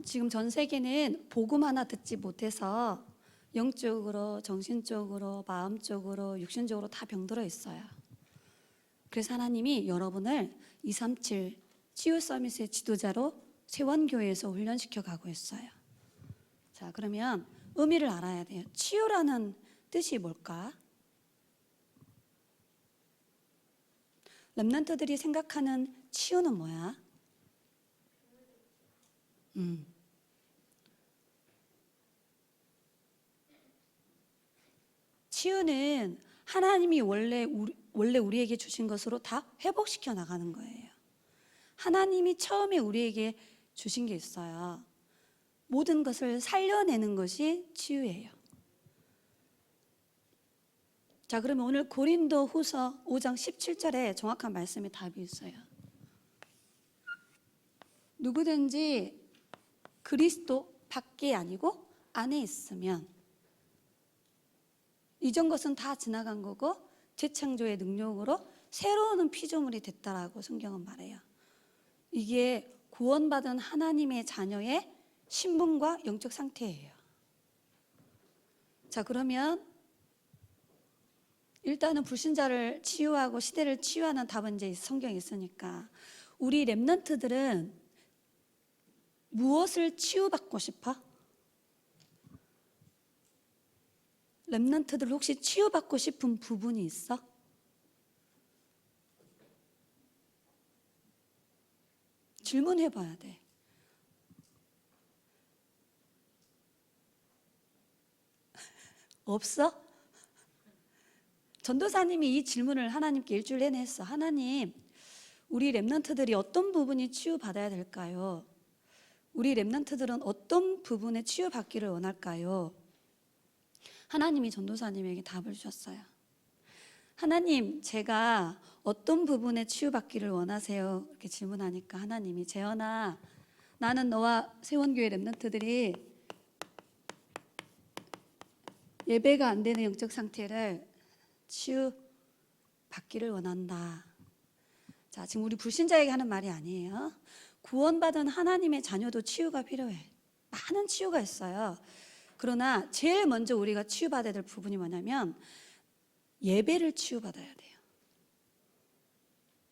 지금 전 세계는 복음 하나 듣지 못해서 영적으로, 정신적으로, 마음적으로, 육신적으로 다 병들어 있어요. 그래서 하나님이 여러분을 237 치유 서밋의 지도자로 세원교회에서 훈련시켜 가고 있어요. 자, 그러면 의미를 알아야 돼요. 치유라는 뜻이 뭘까? 렘넌트들이 생각하는 치유는 뭐야? 치유는 하나님이 원래 우리에게 주신 것으로 다 회복시켜 나가는 거예요. 하나님이 처음에 우리에게 주신 게 있어요. 모든 것을 살려내는 것이 치유예요. 자, 그러면 오늘 고린도 후서 5장 17절에 정확한 말씀의 답이 있어요. 누구든지 그리스도 밖에 아니고 안에 있으면 이전 것은 다 지나간 거고 재창조의 능력으로 새로운 피조물이 됐다라고 성경은 말해요. 이게 구원받은 하나님의 자녀의 신분과 영적 상태예요. 자, 그러면 일단은 불신자를 치유하고 시대를 치유하는 답은 이제 성경에 있으니까 우리 렘넌트들은 무엇을 치유받고 싶어? 렘넌트들 혹시 치유받고 싶은 부분이 있어? 질문해 봐야 돼. 없어? 전도사님이 이 질문을 하나님께 일주일 내내 했어. 하나님, 우리 렘넌트들이 어떤 부분이 치유받아야 될까요? 우리 렘넌트들은 어떤 부분에 치유받기를 원할까요? 하나님이 전도사님에게 답을 주셨어요. 하나님, 제가 어떤 부분에 치유받기를 원하세요? 이렇게 질문하니까 하나님이 재현아, 나는 너와 세원교회 렘넌트들이 예배가 안 되는 영적 상태를 치유받기를 원한다. 자, 지금 우리 불신자에게 하는 말이 아니에요. 구원받은 하나님의 자녀도 치유가 필요해. 많은 치유가 있어요. 그러나 제일 먼저 우리가 치유받아야 될 부분이 뭐냐면 예배를 치유받아야 돼요.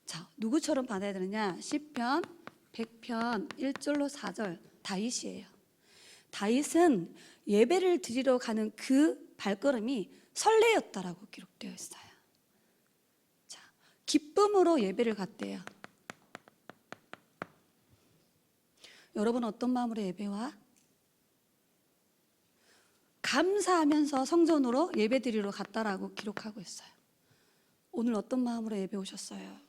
자, 누구처럼 받아야 되느냐? 시편 100편 1절로 4절 다윗이에요. 다윗은 예배를 드리러 가는 그 발걸음이 설레였다라고 기록되어 있어요. 자, 기쁨으로 예배를 갔대요. 여러분 어떤 마음으로 예배와? 감사하면서 성전으로 예배드리러 갔다라고 기록하고 있어요. 오늘 어떤 마음으로 예배 오셨어요?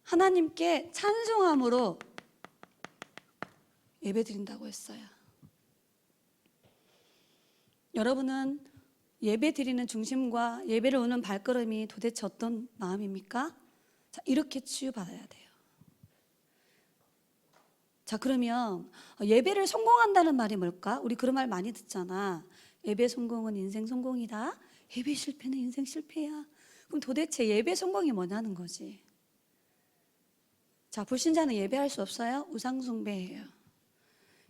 하나님께 찬송함으로 예배드린다고 했어요. 여러분은 예배드리는 중심과 예배를 오는 발걸음이 도대체 어떤 마음입니까? 자, 이렇게 치유받아야 돼요. 자, 그러면 예배를 성공한다는 말이 뭘까? 우리 그런 말 많이 듣잖아. 예배 성공은 인생 성공이다. 예배 실패는 인생 실패야. 그럼 도대체 예배 성공이 뭐냐는 거지. 자, 불신자는 예배할 수 없어요? 우상 숭배예요.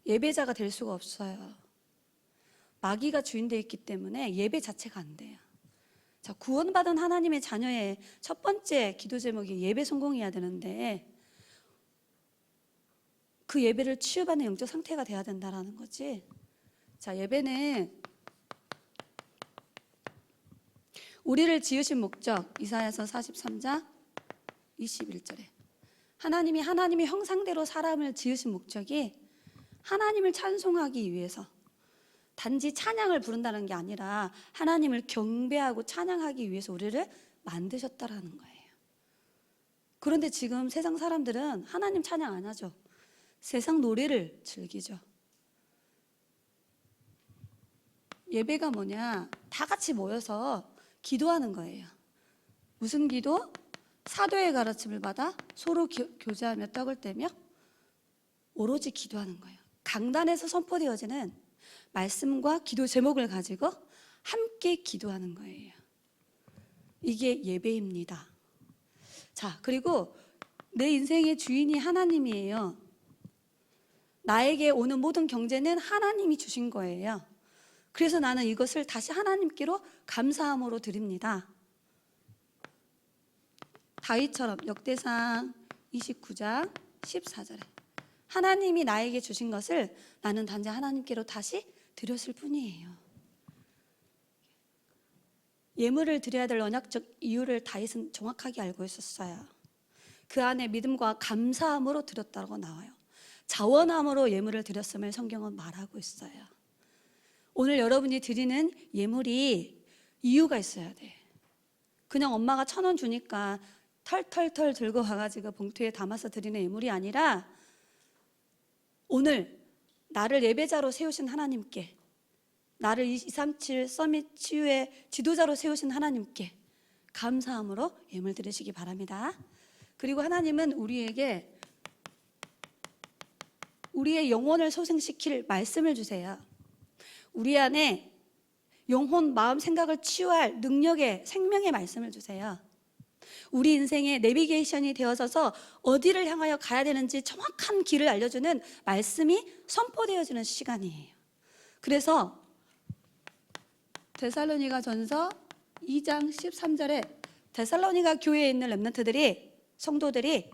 예배자가 될 수가 없어요. 마귀가 주인되어 있기 때문에 예배 자체가 안 돼요. 자, 구원받은 하나님의 자녀의 첫 번째 기도 제목이 예배 성공이어야 되는데 그 예배를 치유받는 영적 상태가 돼야 된다는 거지. 자, 예배는 우리를 지으신 목적, 이사야서 43장 21절에 하나님이 하나님의 형상대로 사람을 지으신 목적이 하나님을 찬송하기 위해서 단지 찬양을 부른다는 게 아니라 하나님을 경배하고 찬양하기 위해서 우리를 만드셨다라는 거예요. 그런데 지금 세상 사람들은 하나님 찬양 안 하죠. 세상 노래를 즐기죠. 예배가 뭐냐? 다 같이 모여서 기도하는 거예요. 무슨 기도? 사도의 가르침을 받아 서로 교제하며 떡을 떼며 오로지 기도하는 거예요. 강단에서 선포되어지는 말씀과 기도 제목을 가지고 함께 기도하는 거예요. 이게 예배입니다. 자, 그리고 내 인생의 주인이 하나님이에요. 나에게 오는 모든 경제는 하나님이 주신 거예요. 그래서 나는 이것을 다시 하나님께로 감사함으로 드립니다. 다윗처럼 역대상 29장 14절에 하나님이 나에게 주신 것을 나는 단지 하나님께로 다시 드렸을 뿐이에요. 예물을 드려야 될 언약적 이유를 다윗은 정확하게 알고 있었어요. 그 안에 믿음과 감사함으로 드렸다고 나와요. 자원함으로 예물을 드렸음을 성경은 말하고 있어요. 오늘 여러분이 드리는 예물이 이유가 있어야 돼. 그냥 엄마가 1,000원 주니까 털털털 들고 와가지고 봉투에 담아서 드리는 예물이 아니라 오늘 나를 예배자로 세우신 하나님께, 나를 237 서밋 치유의 지도자로 세우신 하나님께 감사함으로 예물 드리시기 바랍니다. 그리고 하나님은 우리에게 우리의 영혼을 소생시킬 말씀을 주세요. 우리 안에 영혼, 마음, 생각을 치유할 능력의 생명의 말씀을 주세요. 우리 인생의 내비게이션이 되어져서 어디를 향하여 가야 되는지 정확한 길을 알려주는 말씀이 선포되어지는 시간이에요. 그래서 데살로니가 전서 2장 13절에 데살로니가 교회에 있는 렘넌트들이, 성도들이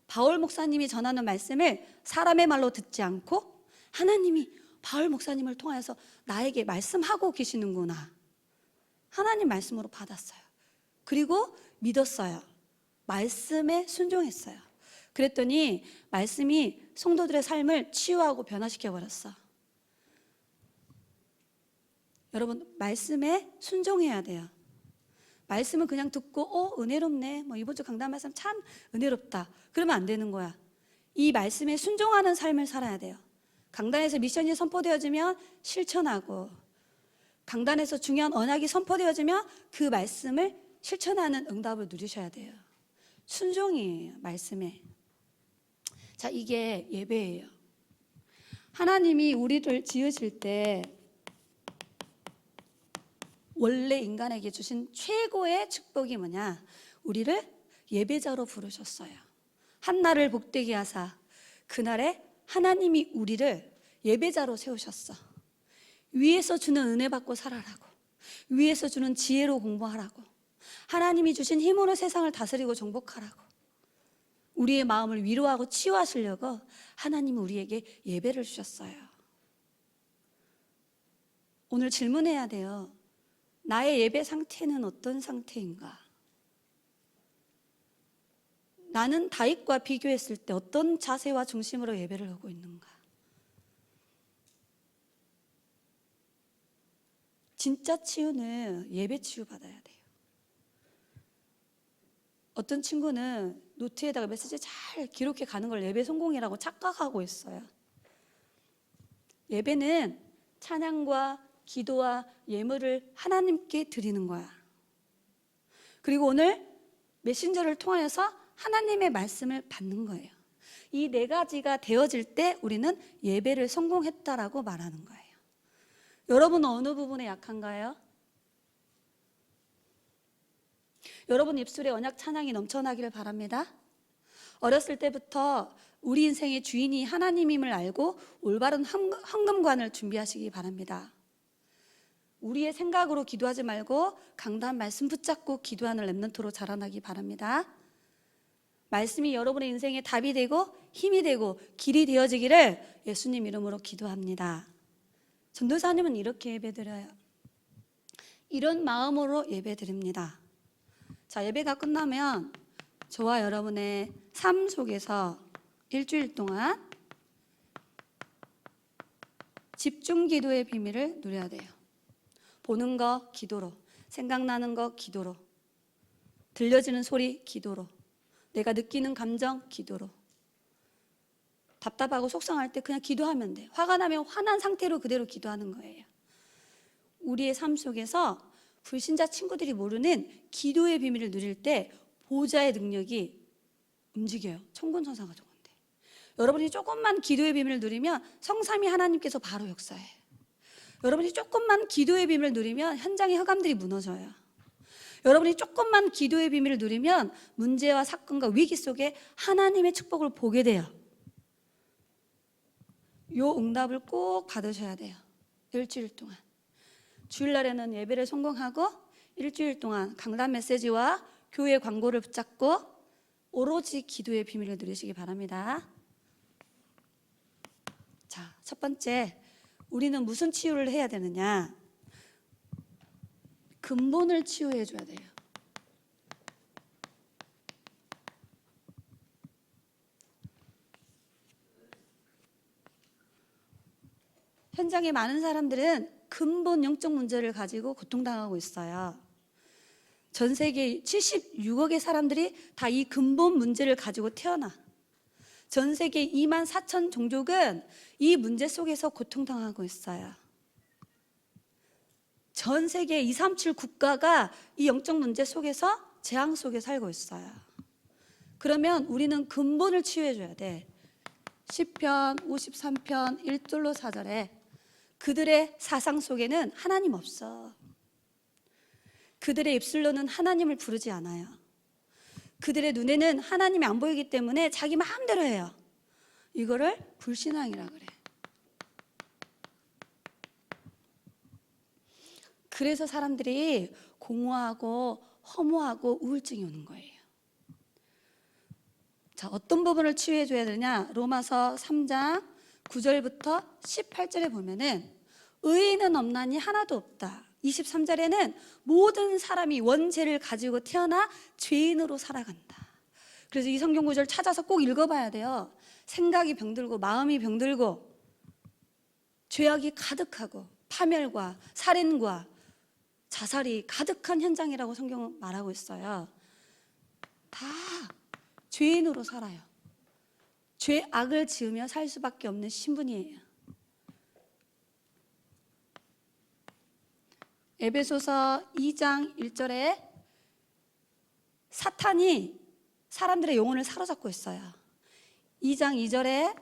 바울 목사님이 전하는 말씀을 사람의 말로 듣지 않고 하나님이 바울 목사님을 통하여서 나에게 말씀하고 계시는구나, 하나님 말씀으로 받았어요. 그리고 믿었어요. 말씀에 순종했어요. 그랬더니 말씀이 성도들의 삶을 치유하고 변화시켜버렸어. 여러분, 말씀에 순종해야 돼요. 말씀은 그냥 듣고 은혜롭네, 이번 주 강단 말씀 참 은혜롭다, 그러면 안 되는 거야. 이 말씀에 순종하는 삶을 살아야 돼요. 강단에서 미션이 선포되어지면 실천하고, 강단에서 중요한 언약이 선포되어지면 그 말씀을 실천하는 응답을 누리셔야 돼요. 순종이에요, 말씀에. 자, 이게 예배예요. 하나님이 우리를 지으실 때 원래 인간에게 주신 최고의 축복이 뭐냐? 우리를 예배자로 부르셨어요. 한날을 복되게 하사 그날에 하나님이 우리를 예배자로 세우셨어. 위에서 주는 은혜 받고 살아라고, 위에서 주는 지혜로 공부하라고, 하나님이 주신 힘으로 세상을 다스리고 정복하라고, 우리의 마음을 위로하고 치유하시려고 하나님이 우리에게 예배를 주셨어요. 오늘 질문해야 돼요. 나의 예배 상태는 어떤 상태인가? 나는 다윗과 비교했을 때 어떤 자세와 중심으로 예배를 하고 있는가? 진짜 치유는 예배 치유 받아야 돼요. 어떤 친구는 노트에다가 메시지 잘 기록해 가는 걸 예배 성공이라고 착각하고 있어요. 예배는 찬양과 기도와 예물을 하나님께 드리는 거야. 그리고 오늘 메신저를 통하여서 하나님의 말씀을 받는 거예요. 이 네 가지가 되어질 때 우리는 예배를 성공했다라고 말하는 거예요. 여러분은 어느 부분에 약한가요? 여러분 입술에 언약 찬양이 넘쳐나기를 바랍니다. 어렸을 때부터 우리 인생의 주인이 하나님임을 알고 올바른 헌금관을 준비하시기 바랍니다. 우리의 생각으로 기도하지 말고 강단 말씀 붙잡고 기도하는 렘넌트로 자라나기 바랍니다. 말씀이 여러분의 인생의 답이 되고 힘이 되고 길이 되어지기를 예수님 이름으로 기도합니다. 전도사님은 이렇게 예배드려요. 이런 마음으로 예배드립니다. 자, 예배가 끝나면 저와 여러분의 삶 속에서 일주일 동안 집중 기도의 비밀을 누려야 돼요. 보는 거 기도로, 생각나는 거 기도로, 들려지는 소리 기도로, 내가 느끼는 감정 기도로. 답답하고 속상할 때 그냥 기도하면 돼. 화가 나면 화난 상태로 그대로 기도하는 거예요. 우리의 삶 속에서 불신자 친구들이 모르는 기도의 비밀을 누릴 때 보좌의 능력이 움직여요. 천군천사가 저건데. 여러분이 조금만 기도의 비밀을 누리면 성삼위 하나님께서 바로 역사해요. 여러분이 조금만 기도의 비밀을 누리면 현장의 흑암들이 무너져요. 여러분이 조금만 기도의 비밀을 누리면 문제와 사건과 위기 속에 하나님의 축복을 보게 돼요. 요 응답을 꼭 받으셔야 돼요. 일주일 동안. 주일날에는 예배를 성공하고 일주일 동안 강단 메시지와 교회 광고를 붙잡고 오로지 기도의 비밀을 누리시기 바랍니다. 자, 첫 번째, 우리는 무슨 치유를 해야 되느냐? 근본을 치유해 줘야 돼요. 현장에 많은 사람들은 근본 영적 문제를 가지고 고통당하고 있어요. 전 세계 76억의 사람들이 다 이 근본 문제를 가지고 태어나. 전 세계 2만 4천 종족은 이 문제 속에서 고통당하고 있어요. 전 세계 237 국가가 이 영적 문제 속에서 재앙 속에 살고 있어요. 그러면 우리는 근본을 치유해 줘야 돼. 시편 53편 1절로 4절에 그들의 사상 속에는 하나님 없어. 그들의 입술로는 하나님을 부르지 않아요. 그들의 눈에는 하나님이 안 보이기 때문에 자기 마음대로 해요. 이거를 불신앙이라 그래. 그래서 사람들이 공허하고 허무하고 우울증이 오는 거예요. 자, 어떤 부분을 치유해 줘야 되냐? 로마서 3장 9절부터 18절에 보면은 의인은 없나니 하나도 없다. 23절에는 모든 사람이 원죄를 가지고 태어나 죄인으로 살아간다. 그래서 이 성경 구절 찾아서 꼭 읽어봐야 돼요. 생각이 병들고 마음이 병들고 죄악이 가득하고 파멸과 살인과 자살이 가득한 현장이라고 성경은 말하고 있어요. 다 죄인으로 살아요. 죄악을 지으며 살 수밖에 없는 신분이에요. 에베소서 2장 1절에 사탄이 사람들의 영혼을 사로잡고 있어요. 2장 2절에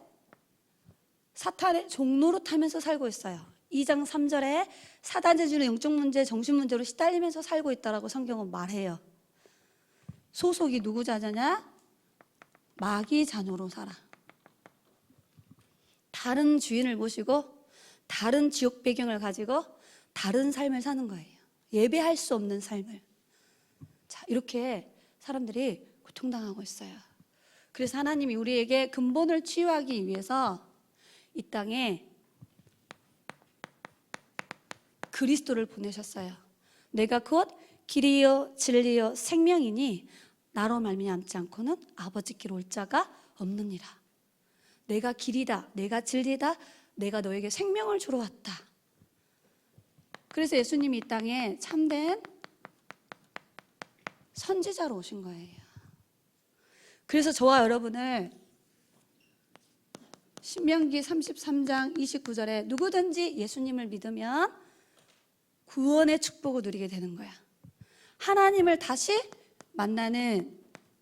사탄의 종노릇 하면서 살고 있어요. 2장 3절에 사단이 주는 영적 문제, 정신 문제로 시달리면서 살고 있다라고 성경은 말해요. 소속이 누구 자녀냐? 마귀 자녀로 살아. 다른 주인을 모시고 다른 지역 배경을 가지고 다른 삶을 사는 거예요. 예배할 수 없는 삶을. 자, 이렇게 사람들이 고통당하고 있어요. 그래서 하나님이 우리에게 근본을 치유하기 위해서 이 땅에 그리스도를 보내셨어요. 내가 곧 길이요 진리요 생명이니 나로 말미암지 않고는 아버지께로 올 자가 없느니라. 내가 길이다, 내가 진리다, 내가 너에게 생명을 주러 왔다. 그래서 예수님이 이 땅에 참된 선지자로 오신 거예요. 그래서 저와 여러분을 신명기 33장 29절에 누구든지 예수님을 믿으면 구원의 축복을 누리게 되는 거야. 하나님을 다시 만나는,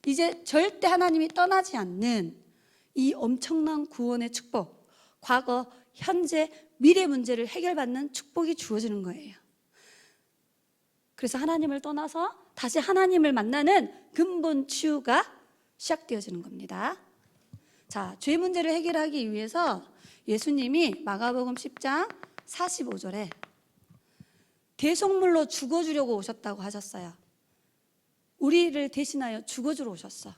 이제 절대 하나님이 떠나지 않는 이 엄청난 구원의 축복, 과거, 현재, 미래 문제를 해결받는 축복이 주어지는 거예요. 그래서 하나님을 떠나서 다시 하나님을 만나는 근본 치유가 시작되어지는 겁니다. 자, 죄 문제를 해결하기 위해서 예수님이 마가복음 10장 45절에 대속물로 죽어주려고 오셨다고 하셨어요. 우리를 대신하여 죽어주러 오셨어.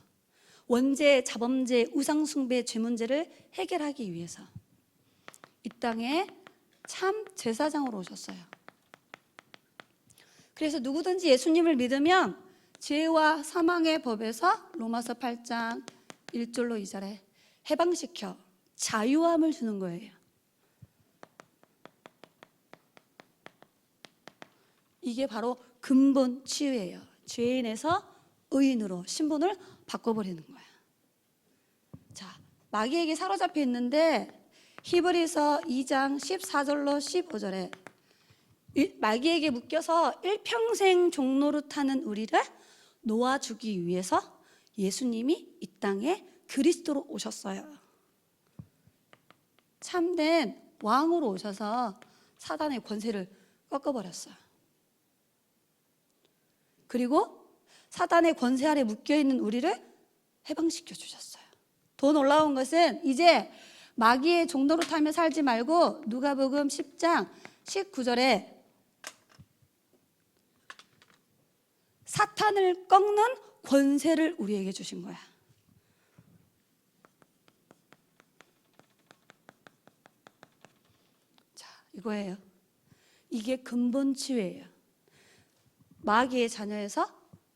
원죄, 자범죄, 우상숭배, 죄 문제를 해결하기 위해서 이 땅에 참 제사장으로 오셨어요. 그래서 누구든지 예수님을 믿으면 죄와 사망의 법에서 로마서 8장 1절로 2절에 해방시켜 자유함을 주는 거예요. 이게 바로 근본 치유예요. 죄인에서 의인으로 신분을 바꿔버리는 거야. 자, 마귀에게 사로잡혀 있는데 히브리서 2장 14절로 15절에 마귀에게 묶여서 일평생 종노릇하는 우리를 놓아주기 위해서 예수님이 이 땅에 그리스도로 오셨어요. 참된 왕으로 오셔서 사단의 권세를 꺾어버렸어요. 그리고 사단의 권세 아래 묶여있는 우리를 해방시켜 주셨어요. 더 놀라운 것은 이제 마귀의 종노릇 하며 살지 말고 누가복음 10장 19절에 사탄을 꺾는 권세를 우리에게 주신 거야. 자, 이거예요. 이게 근본 치유예요. 마귀의 자녀에서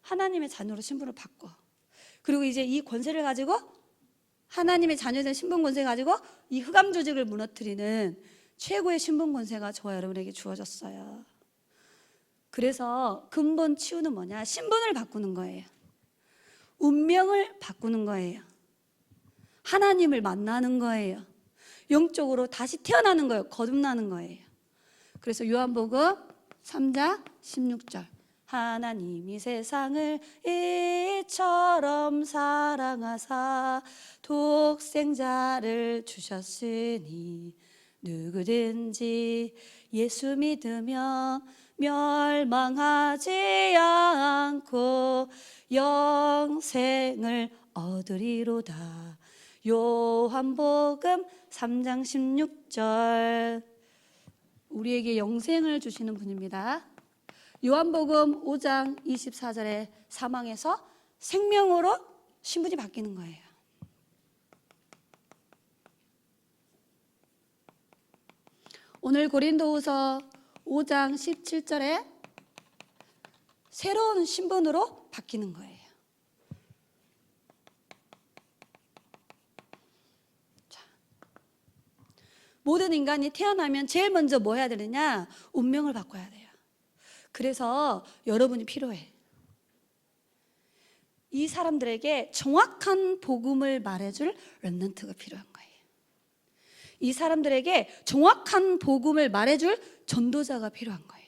하나님의 자녀로 신분을 바꿔. 그리고 이제 이 권세를 가지고 하나님의 자녀된 신분 권세 가지고 이 흑암 조직을 무너뜨리는 최고의 신분 권세가 저와 여러분에게 주어졌어요. 그래서 근본 치유는 뭐냐? 신분을 바꾸는 거예요. 운명을 바꾸는 거예요. 하나님을 만나는 거예요. 영적으로 다시 태어나는 거예요. 거듭나는 거예요. 그래서 요한복음 3장 16절 하나님이 세상을 이처럼 사랑하사 독생자를 주셨으니 누구든지 예수 믿으면 멸망하지 않고 영생을 얻으리로다. 요한복음 3장 16절 우리에게 영생을 주시는 분입니다. 요한복음 5장 24절에 사망에서 생명으로 신분이 바뀌는 거예요. 오늘 고린도후서 5장 17절에 새로운 신분으로 바뀌는 거예요. 자, 모든 인간이 태어나면 제일 먼저 뭐 해야 되느냐? 운명을 바꿔야 돼요. 그래서 여러분이 필요해. 이 사람들에게 정확한 복음을 말해줄 렘넌트가 필요한 거예요. 이 사람들에게 정확한 복음을 말해줄 전도자가 필요한 거예요.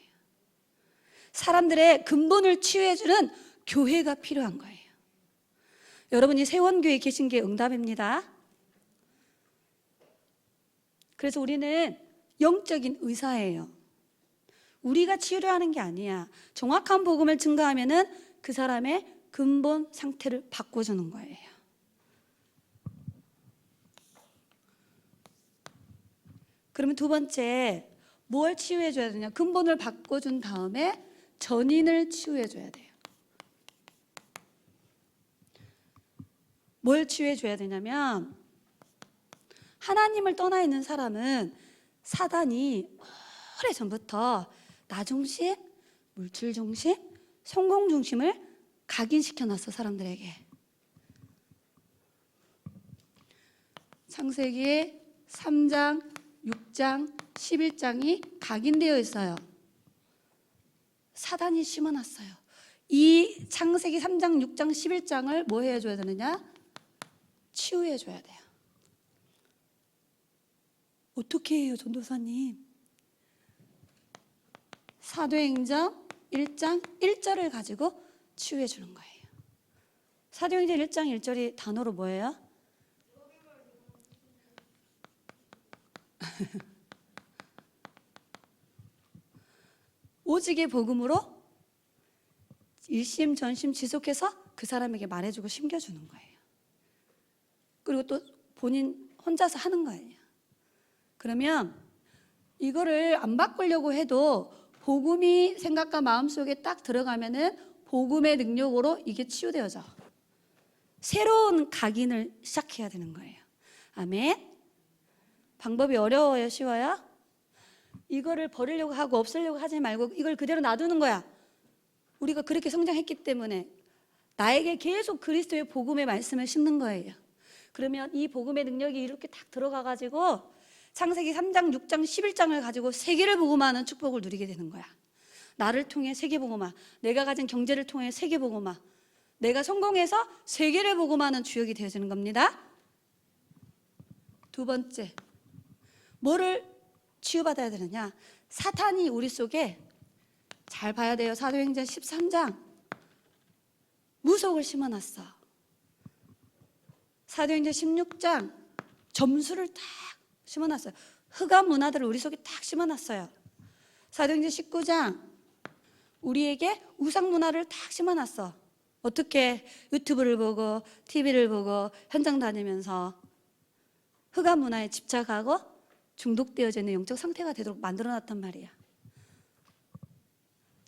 사람들의 근본을 치유해주는 교회가 필요한 거예요. 여러분이 세원교회에 계신 게 응답입니다. 그래서 우리는 영적인 의사예요. 우리가 치유를 하는 게 아니야. 정확한 복음을 증거하면은 그 사람의 근본 상태를 바꿔주는 거예요. 그러면 두 번째, 뭘 치유해줘야 되냐? 근본을 바꿔준 다음에 전인을 치유해줘야 돼요. 뭘 치유해줘야 되냐면 하나님을 떠나 있는 사람은 사단이 오래전부터 나 중심, 물질 중심, 성공 중심을 각인시켜놨어, 사람들에게. 창세기 3장, 6장, 11장이 각인되어 있어요. 사단이 심어놨어요. 이 창세기 3장, 6장, 11장을 뭐 해줘야 되느냐? 치유해줘야 돼요. 어떻게 해요, 전도사님? 사도행전 1장 1절을 가지고 치유해 주는 거예요. 사도행전 1장 1절이 단어로 뭐예요? 오직의 복음으로 일심 전심 지속해서 그 사람에게 말해주고 심겨주는 거예요. 그리고 또 본인 혼자서 하는 거예요. 그러면 이거를 안 바꾸려고 해도 복음이 생각과 마음속에 딱 들어가면은 복음의 능력으로 이게 치유되어져. 새로운 각인을 시작해야 되는 거예요. 아멘. 방법이 어려워요, 쉬워요? 이거를 버리려고 하고 없애려고 하지 말고 이걸 그대로 놔두는 거야. 우리가 그렇게 성장했기 때문에 나에게 계속 그리스도의 복음의 말씀을 심는 거예요. 그러면 이 복음의 능력이 이렇게 딱 들어가가지고 창세기 3장, 6장, 11장을 가지고 세계를 복음하는 축복을 누리게 되는 거야. 나를 통해 세계 복음화, 내가 가진 경제를 통해 세계 복음화, 내가 성공해서 세계를 복음하는 주역이 되어지는 겁니다. 두 번째, 뭐를 치유받아야 되느냐? 사탄이 우리 속에, 잘 봐야 돼요. 사도행전 13장 무속을 심어놨어. 사도행전 16장 점수를 딱 심어놨어요. 흑암 문화들을 우리 속에 딱 심어놨어요. 사도행전 19장 우리에게 우상 문화를 딱 심어놨어. 어떻게? 유튜브를 보고 TV를 보고 현장 다니면서 흑암 문화에 집착하고 중독되어져 있는 영적 상태가 되도록 만들어놨단 말이야.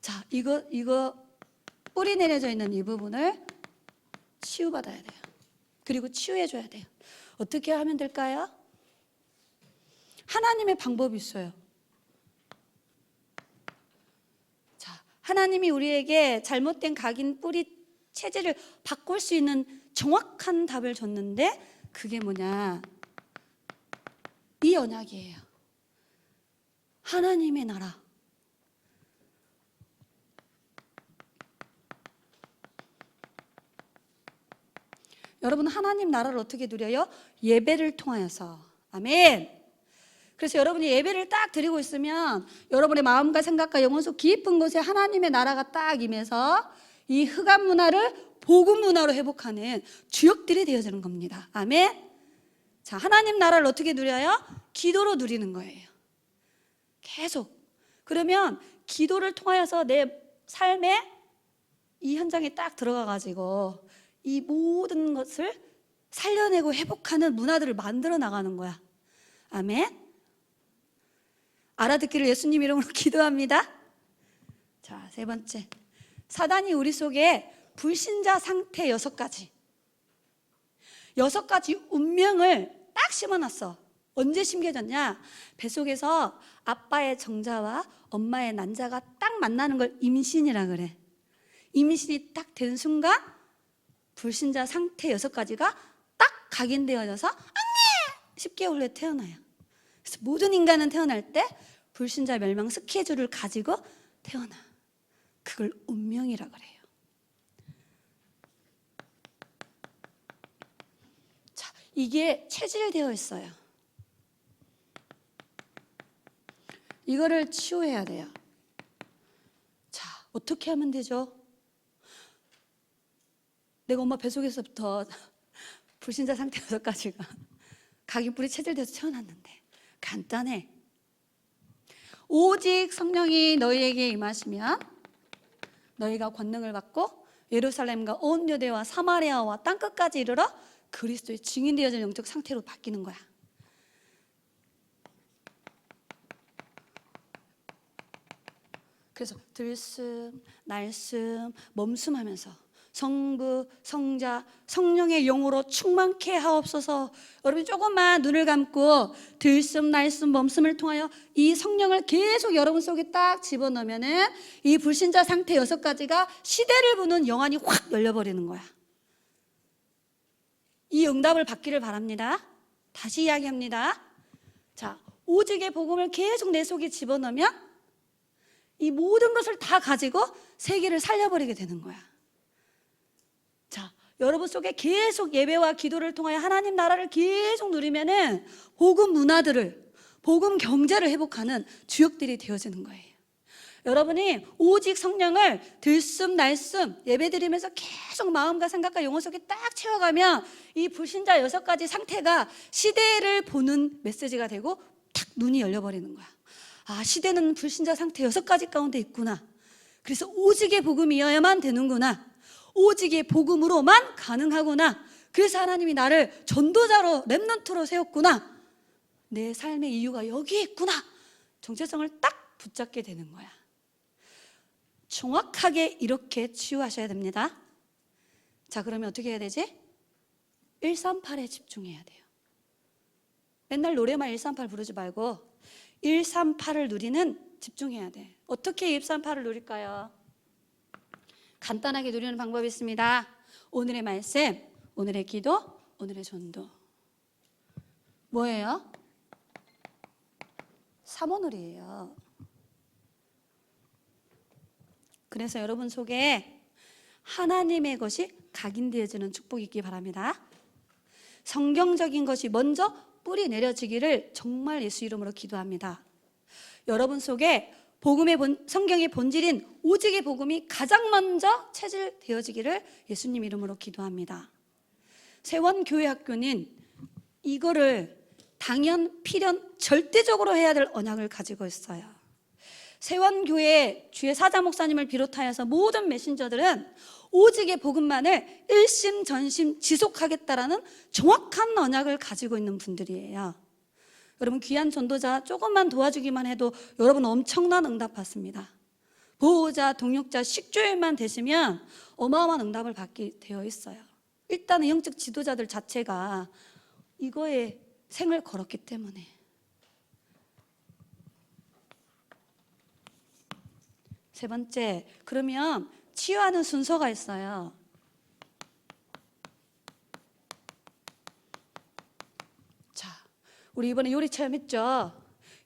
자, 이거 뿌리 내려져 있는 이 부분을 치유받아야 돼요. 그리고 치유해줘야 돼요. 어떻게 하면 될까요? 하나님의 방법이 있어요. 자, 하나님이 우리에게 잘못된 각인 뿌리 체질을 바꿀 수 있는 정확한 답을 줬는데 그게 뭐냐? 이 언약이에요. 하나님의 나라. 여러분, 하나님 나라를 어떻게 누려요? 예배를 통하여서. 아멘. 그래서 여러분이 예배를 딱 드리고 있으면 여러분의 마음과 생각과 영혼 속 깊은 곳에 하나님의 나라가 딱 임해서 이 흑암 문화를 복음 문화로 회복하는 주역들이 되어지는 겁니다. 아멘. 자, 하나님 나라를 어떻게 누려요? 기도로 누리는 거예요. 계속. 그러면 기도를 통하여서 내 삶에 이 현장에 딱 들어가 가지고 이 모든 것을 살려내고 회복하는 문화들을 만들어 나가는 거야. 아멘. 알아듣기를 예수님 이름으로 기도합니다. 자, 세 번째. 사단이 우리 속에 불신자 상태 6가지 운명을 딱 심어놨어. 언제 심겨졌냐? 뱃속에서 아빠의 정자와 엄마의 난자가 딱 만나는 걸 임신이라 그래. 임신이 딱 된 순간 불신자 상태 6가지가 딱 각인되어져서 언니! 10개월 후에 태어나요. 그래서 모든 인간은 태어날 때 불신자 멸망 스케줄을 가지고 태어나. 그걸 운명이라 그래요. 자, 이게 체질되어 있어요. 이거를 치유해야 돼요. 자, 어떻게 하면 되죠? 내가 엄마 뱃속에서부터 불신자 상태 6가지가 각인뿌리 체질돼서 태어났는데 간단해. 오직 성령이 너희에게 임하시면 너희가 권능을 받고 예루살렘과 온 유대와 사마리아와 땅끝까지 이르러 그리스도의 증인되어진 영적 상태로 바뀌는 거야. 그래서 들숨, 날숨, 멈숨하면서 성부, 성자, 성령의 영으로 충만케 하옵소서. 여러분 조금만 눈을 감고 들숨, 날숨, 멈숨을 통하여 이 성령을 계속 여러분 속에 딱 집어넣으면은 이 불신자 상태 6가지가 시대를 보는 영안이 확 열려버리는 거야. 이 응답을 받기를 바랍니다. 다시 이야기합니다. 자, 오직의 복음을 계속 내 속에 집어넣으면 이 모든 것을 다 가지고 세계를 살려버리게 되는 거야. 자, 여러분 속에 계속 예배와 기도를 통하여 하나님 나라를 계속 누리면은 복음 문화들을, 복음 경제를 회복하는 주역들이 되어지는 거예요. 여러분이 오직 성령을 들숨 날숨 예배드리면서 계속 마음과 생각과 영혼 속에 딱 채워가면 이 불신자 6가지 상태가 시대를 보는 메시지가 되고 탁 눈이 열려버리는 거야. 아, 시대는 불신자 상태 6가지 가운데 있구나. 그래서 오직의 복음이어야만 되는구나. 오직의 복음으로만 가능하구나. 그래서 하나님이 나를 전도자로 렘넌트로 세웠구나. 내 삶의 이유가 여기에 있구나. 정체성을 딱 붙잡게 되는 거야. 정확하게 이렇게 치유하셔야 됩니다. 자, 그러면 어떻게 해야 되지? 138에 집중해야 돼요. 맨날 노래만 138 부르지 말고 138을 누리는 집중해야 돼. 어떻게 138을 누릴까요? 간단하게 누리는 방법이 있습니다. 오늘의 말씀, 오늘의 기도, 오늘의 전도. 뭐예요? 삼원울이에요. 그래서 여러분 속에 하나님의 것이 각인되어지는 축복이 있기 바랍니다. 성경적인 것이 먼저 뿌리 내려지기를 정말 예수 이름으로 기도합니다. 여러분 속에 성경의 본질인 오직의 복음이 가장 먼저 체질되어지기를 예수님 이름으로 기도합니다. 세원교회학교는 이거를 당연, 필연, 절대적으로 해야 될 언약을 가지고 있어요. 세원교회 주의 사자 목사님을 비롯하여서 모든 메신저들은 오직의 복음만을 일심 전심 지속하겠다라는 정확한 언약을 가지고 있는 분들이에요. 여러분, 귀한 전도자 조금만 도와주기만 해도 여러분 엄청난 응답 받습니다. 보호자, 동역자, 식조일만 되시면 어마어마한 응답을 받게 되어 있어요. 일단은 영적 지도자들 자체가 이거에 생을 걸었기 때문에. 세 번째, 그러면 치유하는 순서가 있어요. 자, 우리 이번에 요리 체험했죠?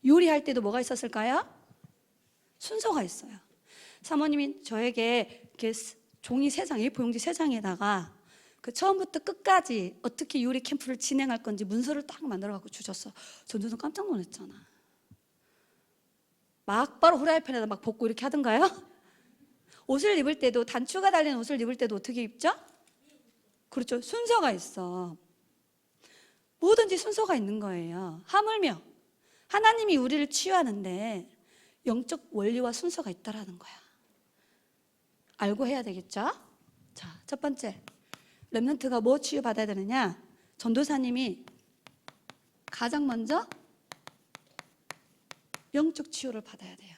요리할 때도 뭐가 있었을까요? 순서가 있어요. 사모님이 저에게 이렇게 종이 3장, A4 용지 3장에다가 그 처음부터 끝까지 어떻게 요리 캠프를 진행할 건지 문서를 딱 만들어 갖고 주셨어. 전도는 깜짝 놀랐잖아. 막 바로 후라이팬에다 막 볶고 이렇게 하던가요? 옷을 입을 때도, 단추가 달린 옷을 입을 때도 어떻게 입죠? 그렇죠. 순서가 있어. 뭐든지 순서가 있는 거예요. 하물며 하나님이 우리를 치유하는데 영적 원리와 순서가 있다라는 거야. 알고 해야 되겠죠? 자, 첫 번째, 렘넌트가 뭐 치유받아야 되느냐? 전도사님이 가장 먼저 영적 치유를 받아야 돼요.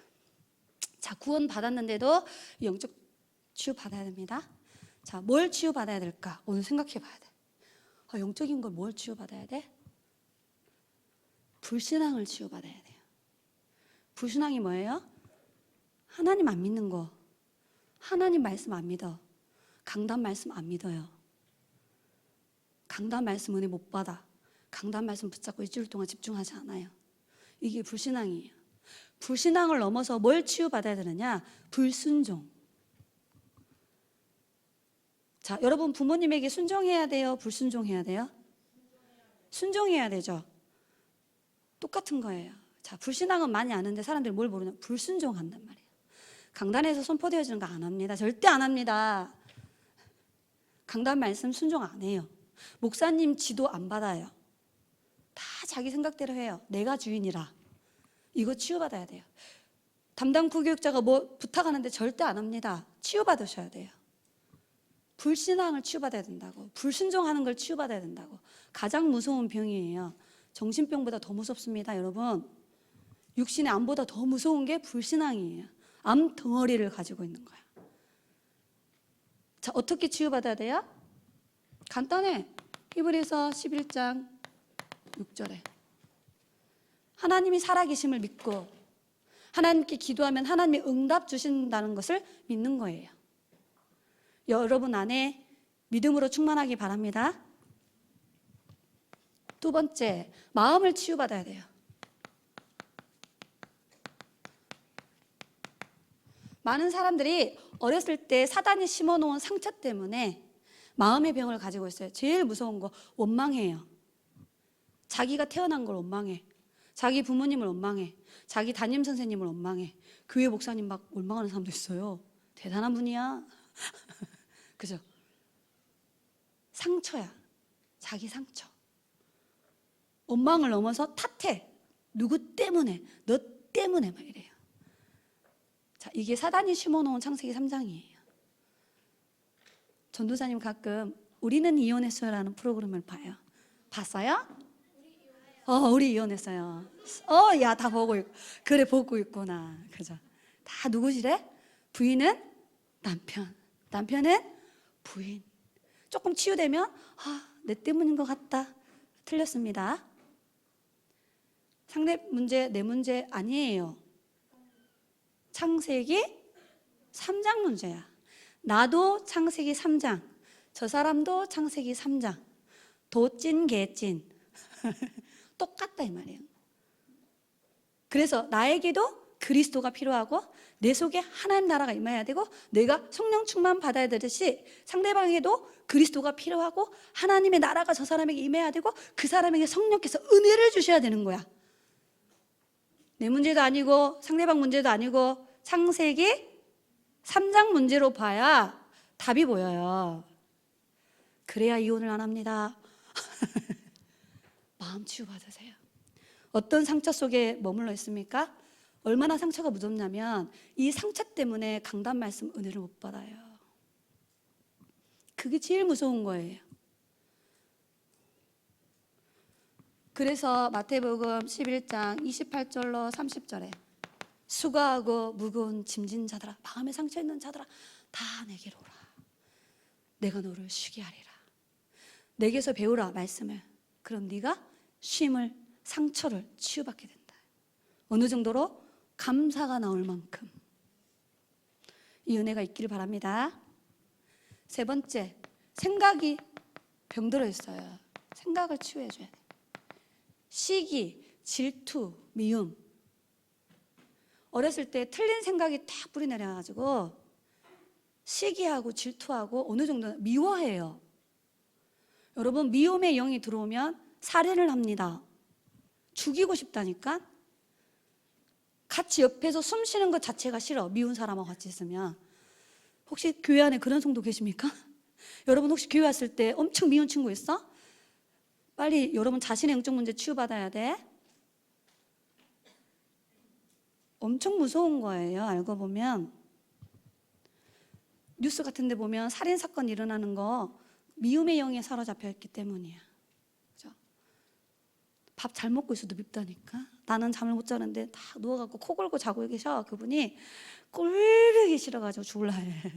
자, 구원 받았는데도 영적 치유 받아야 됩니다. 자, 뭘 치유 받아야 될까? 오늘 생각해 봐야 돼. 영적인 걸 뭘 치유 받아야 돼? 불신앙을 치유 받아야 돼요. 불신앙이 뭐예요? 하나님 안 믿는 거. 하나님 말씀 안 믿어. 강단 말씀 안 믿어요. 강단 말씀 은혜 못 받아. 강단 말씀 붙잡고 일주일 동안 집중하지 않아요. 이게 불신앙이에요. 불신앙을 넘어서 뭘 치유받아야 되느냐? 불순종. 자, 여러분 부모님에게 순종해야 돼요? 불순종해야 돼요? 순종해야 되죠. 똑같은 거예요. 자, 불신앙은 많이 아는데 사람들이 뭘 모르냐? 불순종한단 말이에요. 강단에서 선포되어지는 거 안 합니다. 절대 안 합니다. 강단 말씀 순종 안 해요. 목사님 지도 안 받아요. 다 자기 생각대로 해요. 내가 주인이라. 이거 치유받아야 돼요. 담당 구교육자가 뭐 부탁하는데 절대 안 합니다. 치유받으셔야 돼요. 불신앙을 치유받아야 된다고. 불순종하는 걸 치유받아야 된다고. 가장 무서운 병이에요. 정신병보다 더 무섭습니다, 여러분. 육신의 암보다 더 무서운 게 불신앙이에요. 암 덩어리를 가지고 있는 거야. 자, 어떻게 치유받아야 돼요? 간단해. 히브리서 11장 6절에 하나님이 살아계심을 믿고 하나님께 기도하면 하나님이 응답 주신다는 것을 믿는 거예요. 여러분 안에 믿음으로 충만하기 바랍니다. 두 번째, 마음을 치유받아야 돼요. 많은 사람들이 어렸을 때 사단이 심어놓은 상처 때문에 마음의 병을 가지고 있어요. 제일 무서운 거 원망해요. 자기가 태어난 걸 원망해. 자기 부모님을 원망해. 자기 담임 선생님을 원망해. 교회 목사님 막 원망하는 사람도 있어요. 대단한 분이야. 그죠? 상처야. 자기 상처. 원망을 넘어서 탓해. 누구 때문에? 너 때문에 막 이래요. 자, 이게 사단이 심어놓은 창세기 3장이에요. 전도사님 가끔 우리는 이혼했어요라는 프로그램을 봐요. 봤어요? 우리 이혼했어요. 야, 다 보고 있고. 그래, 보고 있구나. 그죠? 다 누구시래? 부인은 남편, 남편은 부인. 조금 치유되면 내 때문인 것 같다. 틀렸습니다. 상대 문제, 내 문제 아니에요. 창세기 3장 문제야. 나도 창세기 3장, 저 사람도 창세기 3장. 도찐 개찐 똑같다 이 말이에요. 그래서 나에게도 그리스도가 필요하고 내 속에 하나님 나라가 임해야 되고 내가 성령 충만 받아야 되듯이 상대방에게도 그리스도가 필요하고 하나님의 나라가 저 사람에게 임해야 되고 그 사람에게 성령께서 은혜를 주셔야 되는 거야. 내 문제도 아니고 상대방 문제도 아니고 창세기 3장 문제로 봐야 답이 보여요. 그래야 이혼을 안 합니다. 마음 치유받으세요. 어떤 상처 속에 머물러 있습니까? 얼마나 상처가 무섭냐면 이 상처 때문에 강단 말씀 은혜를 못 받아요. 그게 제일 무서운 거예요. 그래서 마태복음 11장 28절로 30절에 수고하고 무거운 짐진 자들아, 마음에 상처 있는 자들아, 다 내게로 오라. 내가 너를 쉬게 하리라. 내게서 배우라 말씀을. 그럼 네가 쉼을, 상처를 치유받게 된다. 어느 정도로? 감사가 나올 만큼. 이 은혜가 있기를 바랍니다. 세 번째, 생각이 병들어 있어요. 생각을 치유해 줘야 돼. 시기, 질투, 미움. 어렸을 때 틀린 생각이 딱 뿌리 내려가지고 시기하고 질투하고 어느 정도는 미워해요. 여러분, 미움의 영이 들어오면 살인을 합니다. 죽이고 싶다니까. 같이 옆에서 숨 쉬는 것 자체가 싫어. 미운 사람하고 같이 있으면. 혹시 교회 안에 그런 성도 계십니까? 여러분 혹시 교회 왔을 때 엄청 미운 친구 있어? 빨리 여러분 자신의 영적 문제 치유받아야 돼. 엄청 무서운 거예요. 알고 보면 뉴스 같은 데 보면 살인사건 일어나는 거 미움의 영에 사로잡혀 있기 때문이야. 그죠? 밥 잘 먹고 있어도 밉다니까. 나는 잠을 못 자는데 다 누워갖고 코 골고 자고 계셔. 그분이 꼴보기 싫어가지고 죽을라 해.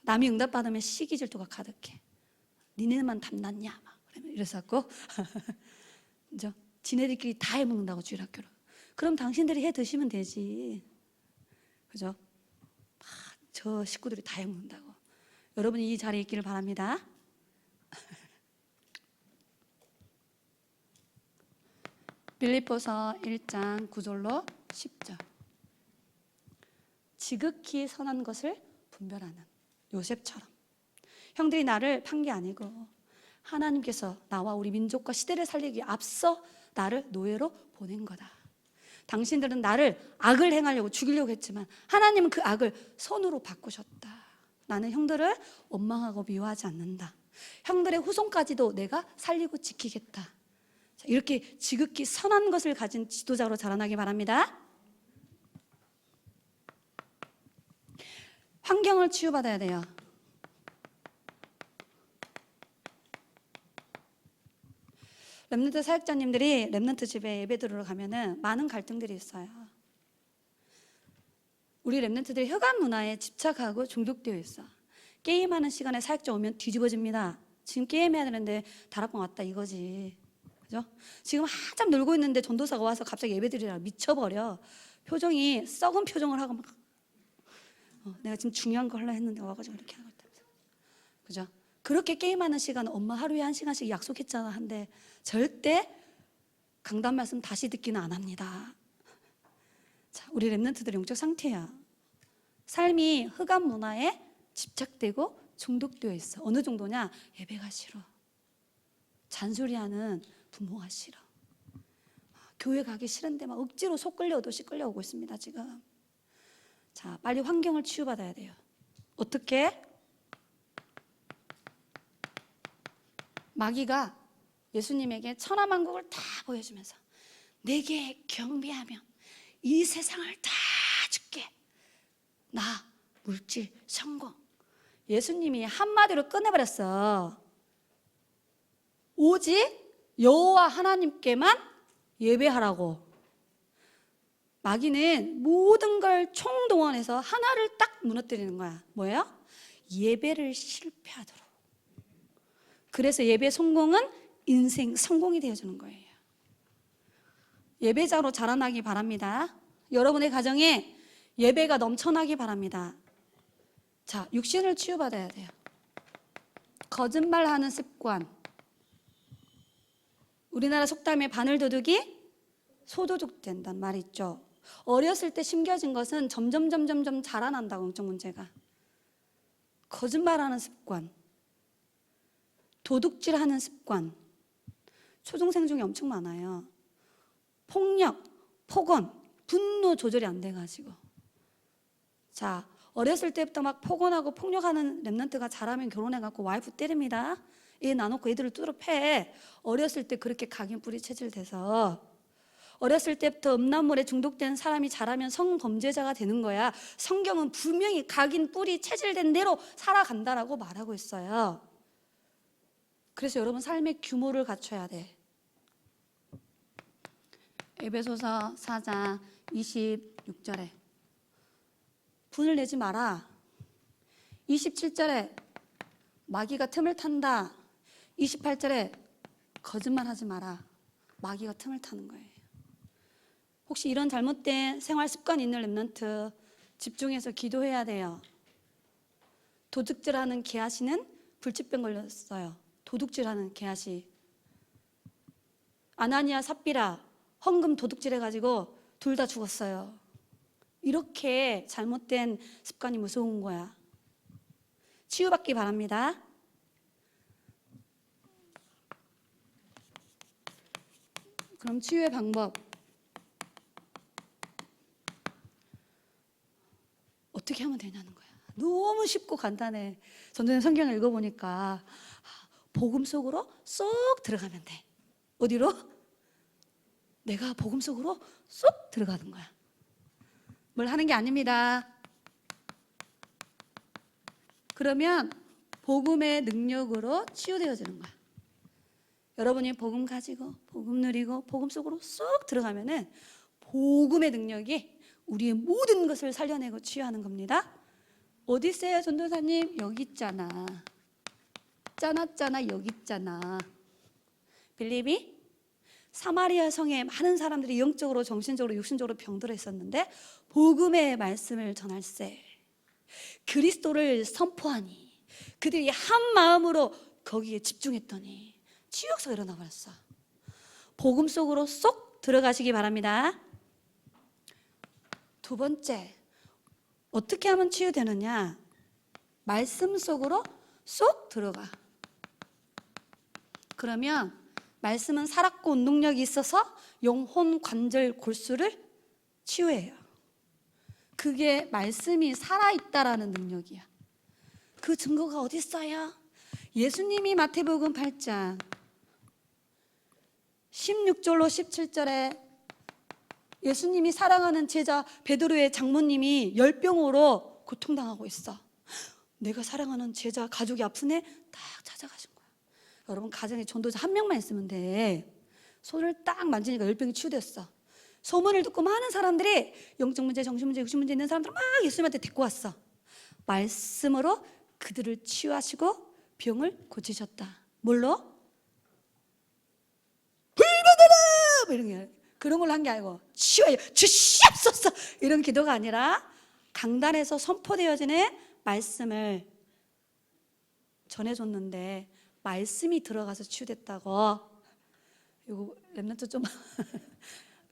남이 응답받으면 시기 질투가 가득해. 니네만 탐났냐 막 이래서갖고 그죠? 지네들끼리 다 해먹는다고 주일학교로. 그럼 당신들이 해 드시면 되지. 그죠? 저 식구들이 다 해먹는다고. 여러분이 이 자리에 있기를 바랍니다. 빌립보서 1장 9절로 10절. 지극히 선한 것을 분별하는 요셉처럼. 형들이 나를 판 게 아니고 하나님께서 나와 우리 민족과 시대를 살리기 앞서 나를 노예로 보낸 거다. 당신들은 나를 악을 행하려고 죽이려고 했지만 하나님은 그 악을 선으로 바꾸셨다. 나는 형들을 원망하고 미워하지 않는다. 형들의 후손까지도 내가 살리고 지키겠다. 이렇게 지극히 선한 것을 가진 지도자로 자라나기 바랍니다. 환경을 치유받아야 돼요. 렘넌트 사역자님들이 렘넌트 집에 예배 드리러 가면은 많은 갈등들이 있어요. 우리 렘넌트들이 흑암 문화에 집착하고 중독되어 있어. 게임하는 시간에 사역자 오면 뒤집어집니다. 지금 게임해야 되는데 다락방 왔다 이거지. 그죠? 지금 한참 놀고 있는데 전도사가 와서 갑자기 예배 드리라 미쳐버려. 표정이 썩은 표정을 하고 막 내가 지금 중요한 거 하려 했는데 와가지고 이렇게 하고 있다. 그죠? 그렇게 게임하는 시간은 엄마 하루에 1시간씩 약속했잖아 한데 절대 강단 말씀 다시 듣기는 안 합니다. 자, 우리 렘넌트들 영적 상태야. 삶이 흑암 문화에 집착되고 중독되어 있어. 어느 정도냐? 예배가 싫어. 잔소리하는 부모가 싫어. 교회 가기 싫은데 막 억지로 속 끌려오듯이 끌려오고 있습니다 지금. 자, 빨리 환경을 치유받아야 돼요. 어떻게? 마귀가 예수님에게 천하만국을 다 보여주면서 내게 경배하면 이 세상을 다 줄게. 나 물질 성공. 예수님이 한마디로 끝내버렸어. 오직 여호와 하나님께만 예배하라고. 마귀는 모든 걸 총동원해서 하나를 딱 무너뜨리는 거야. 뭐예요? 예배를 실패하도록. 그래서 예배 성공은 인생 성공이 되어주는 거예요. 예배자로 자라나기 바랍니다. 여러분의 가정에 예배가 넘쳐나기 바랍니다. 자, 육신을 치유받아야 돼요. 거짓말하는 습관. 우리나라 속담에 바늘도둑이 소도둑 된다는 말이 있죠. 어렸을 때 심겨진 것은 점점 자라난다고. 영적 문제가. 거짓말하는 습관, 도둑질하는 습관, 초중생 중에 엄청 많아요. 폭력, 폭언, 분노 조절이 안 돼가지고. 자, 어렸을 때부터 막 폭언하고 폭력하는 렘넌트가 자라면 결혼해갖고 와이프 때립니다. 애 놔놓고 애들을 뚜드려 패. 어렸을 때 그렇게 각인 뿌리 체질 돼서 어렸을 때부터 음란물에 중독된 사람이 자라면 성범죄자가 되는 거야. 성경은 분명히 각인 뿌리 체질된 대로 살아간다라고 말하고 있어요. 그래서 여러분 삶의 규모를 갖춰야 돼. 에베소서 4장 26절에 분을 내지 마라. 27절에 마귀가 틈을 탄다. 28절에 거짓말하지 마라. 마귀가 틈을 타는 거예요. 혹시 이런 잘못된 생활 습관이 있는 렘넌트 집중해서 기도해야 돼요. 도둑질하는 게하시는 불치병 걸렸어요. 도둑질하는 게하시. 아나니아 삽비라 헌금 도둑질해가지고 둘 다 죽었어요. 이렇게 잘못된 습관이 무서운 거야. 치유받기 바랍니다. 그럼 치유의 방법 어떻게 하면 되냐는 거야. 너무 쉽고 간단해. 전도연 성경을 읽어보니까 복음 속으로 쏙 들어가면 돼. 어디로? 내가 복음 속으로 쏙 들어가는 거야. 뭘 하는 게 아닙니다. 그러면 복음의 능력으로 치유되어지는 거야. 여러분이 복음 가지고 복음 누리고 복음 속으로 쏙 들어가면은 복음의 능력이 우리의 모든 것을 살려내고 치유하는 겁니다. 어디 있어요, 전도사님? 여기 있잖아. 짜나 여기 있잖아. 빌리비? 사마리아 성에 많은 사람들이 영적으로 정신적으로 육신적으로 병들어 있었는데 복음의 말씀을 전할세 그리스도를 선포하니 그들이 한 마음으로 거기에 집중했더니 치유 역사가 일어나 버렸어. 복음 속으로 쏙 들어가시기 바랍니다. 두 번째, 어떻게 하면 치유되느냐? 말씀 속으로 쏙 들어가. 그러면 말씀은 살았고 운동력이 있어서 영혼, 관절, 골수를 치유해요. 그게 말씀이 살아있다라는 능력이야. 그 증거가 어디 있어요? 예수님이 마태복음 8장 16절로 17절에 예수님이 사랑하는 제자 베드로의 장모님이 열병으로 고통당하고 있어. 내가 사랑하는 제자 가족이 아프네? 딱 찾아가신 거야. 여러분 가정에 전도자 한 명만 있으면 돼. 손을 딱 만지니까 열병이 치유됐어. 소문을 듣고 많은 사람들이 영적 문제, 정신 문제, 육신 문제 있는 사람들을 막 예수님한테 데리고 왔어. 말씀으로 그들을 치유하시고 병을 고치셨다. 뭘로? 불받아라! 뭐 이런 게 그런 걸로 한 게 아니고 치유하여 주시옵소서 이런 기도가 아니라 강단에서 선포되어지는 말씀을 전해줬는데 말씀이 들어가서 치유됐다고. 이거 렘넌트 좀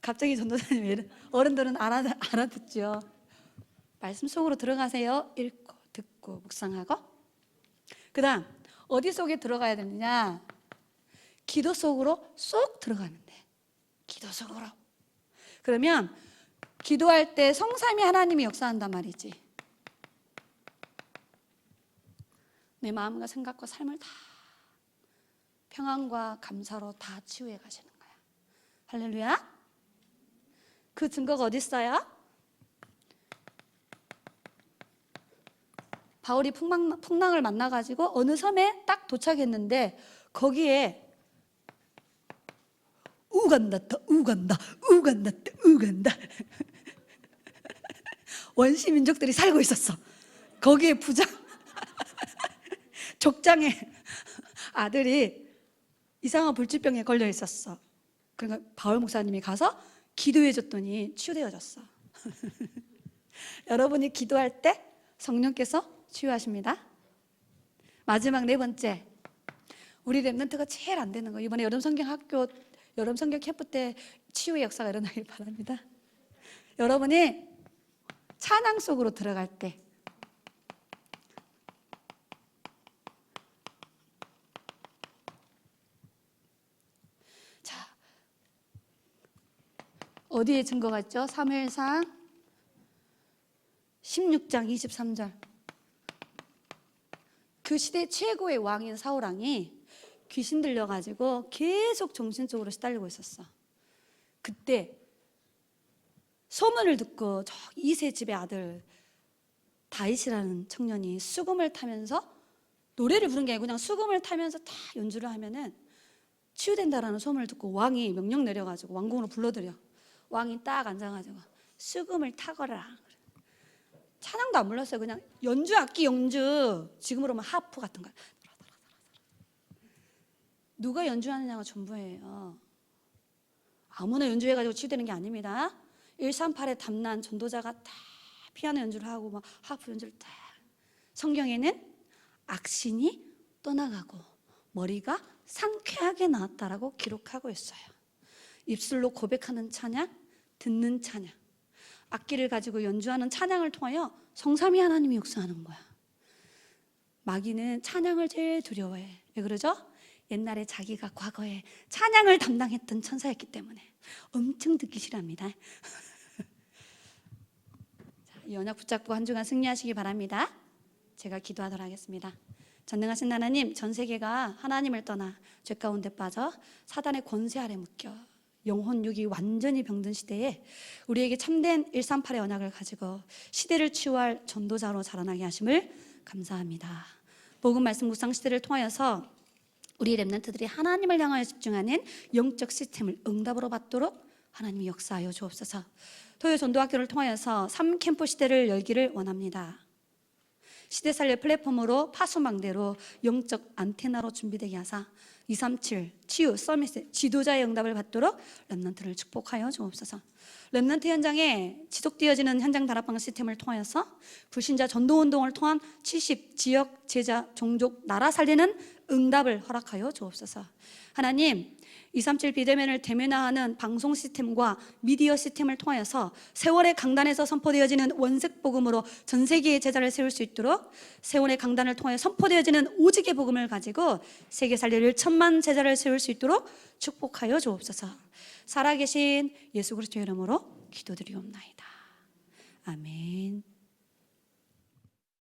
갑자기 전도사님 어른들은 알아듣죠. 말씀 속으로 들어가세요. 읽고 듣고 묵상하고. 그 다음 어디 속에 들어가야 되느냐? 기도 속으로 쏙 들어가면 돼. 기도 속으로. 그러면 기도할 때 성삼위 하나님이 역사한단 말이지. 내 마음과 생각과 삶을 다 평안과 감사로 다 치유해 가시는 거야. 할렐루야. 그 증거가 어디 있어요? 바울이 풍랑을 만나가지고 어느 섬에 딱 도착했는데 거기에 우간다 원시 민족들이 살고 있었어. 거기에 부장 족장의 아들이 이상한 불치병에 걸려 있었어. 그러니까 바울 목사님이 가서 기도해 줬더니 치유되어졌어. 여러분이 기도할 때 성령께서 치유하십니다. 마지막 네 번째, 우리 렘넌트가 제일 안 되는 거. 이번에 여름 성경 학교 여름 성경 캠프 때 치유의 역사가 일어나길 바랍니다. 여러분이 찬양 속으로 들어갈 때 자, 어디에 증거가 있죠? 사무엘상 16장 23절. 그 시대 최고의 왕인 사울왕이 귀신 들려가지고 계속 정신적으로 시달리고 있었어. 그때 소문을 듣고 저 이세 집의 아들 다윗이라는 청년이 수금을 타면서 노래를 부른 게 아니고 그냥 수금을 타면서 다 연주를 하면은 치유된다라는 소문을 듣고 왕이 명령 내려가지고 왕궁으로 불러들여. 왕이 딱 앉아가지고 수금을 타거라. 찬양도 안 불렀어요. 그냥 연주, 악기 연주. 지금으로 하면 하프 같은 거. 누가 연주하느냐가 전부예요. 아무나 연주해가지고 치유되는 게 아닙니다. 138에 담난 전도자가 다 피아노 연주를 하고 막 하프 연주를 다. 성경에는 악신이 떠나가고 머리가 상쾌하게 나왔다라고 기록하고 있어요. 입술로 고백하는 찬양, 듣는 찬양, 악기를 가지고 연주하는 찬양을 통하여 성삼위 하나님이 역사하는 거야. 마귀는 찬양을 제일 두려워해. 왜 그러죠? 옛날에 자기가 과거에 찬양을 담당했던 천사였기 때문에 엄청 듣기 싫어합니다. 이 언약 붙잡고 한 주간 승리하시기 바랍니다. 제가 기도하도록 하겠습니다. 전능하신 하나님, 전 세계가 하나님을 떠나 죄 가운데 빠져 사단의 권세 아래 묶여 영혼 육이 완전히 병든 시대에 우리에게 참된 138의 언약을 가지고 시대를 치유할 전도자로 자라나게 하심을 감사합니다. 복음 말씀 묵상 시대를 통하여서 우리 렘넌트들이 하나님을 향하여 집중하는 영적 시스템을 응답으로 받도록 하나님이 역사하여 주옵소서. 토요 전도학교를 통하여서 3캠프 시대를 열기를 원합니다. 시대살려 플랫폼으로 파수망대로 영적 안테나로 준비되게 하사 237 치유 서밋 지도자의 응답을 받도록 렘넌트를 축복하여 주옵소서. 렘넌트 현장에 지속되어지는 현장 다락방 시스템을 통하여서 불신자 전도운동을 통한 70 지역 제자 종족 나라 살리는 응답을 허락하여 주옵소서. 하나님, 237 비대면을 대면화하는 방송 시스템과 미디어 시스템을 통하여서 세월의 강단에서 선포되어지는 원색 복음으로 전 세계의 제자를 세울 수 있도록 세월의 강단을 통해 선포되어지는 오직의 복음을 가지고 세계 살릴 1천만 제자를 세울 수 있도록 축복하여 주옵소서. 살아계신 예수 그리스도의 이름으로 기도드리옵나이다. 아멘.